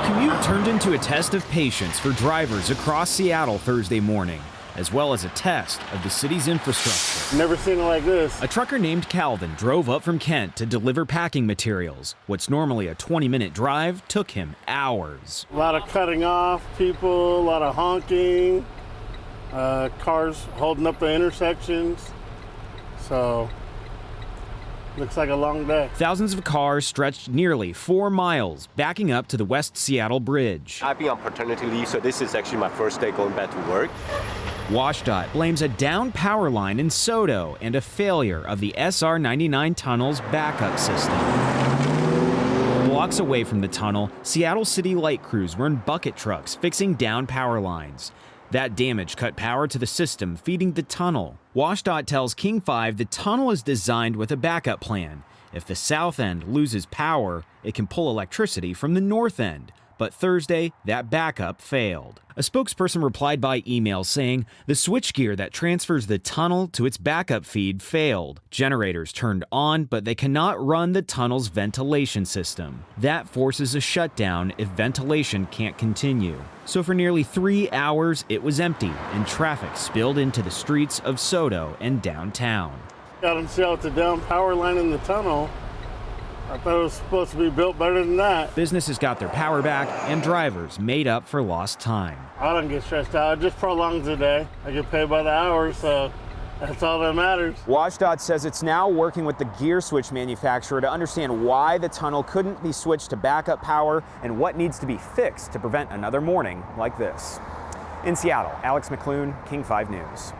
commute turned into a test of patience for drivers across Seattle Thursday morning, as well as a test of the city's infrastructure. Never seen it like this. A trucker named Calvin drove up from Kent to deliver packing materials. What's normally a 20-minute drive took him hours. A lot of cutting off people, a lot of honking, cars holding up the intersections. So, looks like a long day. Thousands of cars stretched nearly 4 miles, backing up to the West Seattle Bridge. I've been on paternity leave, so this is actually my first day going back to work. WashDOT blames a down power line in Soto and a failure of the SR 99 tunnel's backup system. Blocks away from the tunnel, Seattle City light crews were in bucket trucks fixing down power lines. That damage cut power to the system feeding the tunnel. WashDOT tells King 5 the tunnel is designed with a backup plan. If the south end loses power, it can pull electricity from the north end. But Thursday, that backup failed. A spokesperson replied by email saying the switchgear that transfers the tunnel to its backup feed failed. Generators turned on, but they cannot run the tunnel's ventilation system. That forces a shutdown if ventilation can't continue. So for nearly 3 hours, it was empty, and traffic spilled into the streets of Soto and downtown. I don't see how it's a down power line in the tunnel. I thought it was supposed to be built better than that. Businesses got their power back, and drivers made up for lost time. I don't get stressed out. It just prolongs the day. I get paid by the hour, so that's all that matters. WashDOT says it's now working with the gear switch manufacturer to understand why the tunnel couldn't be switched to backup power and what needs to be fixed to prevent another morning like this. In Seattle, Alex McClune, King 5 News.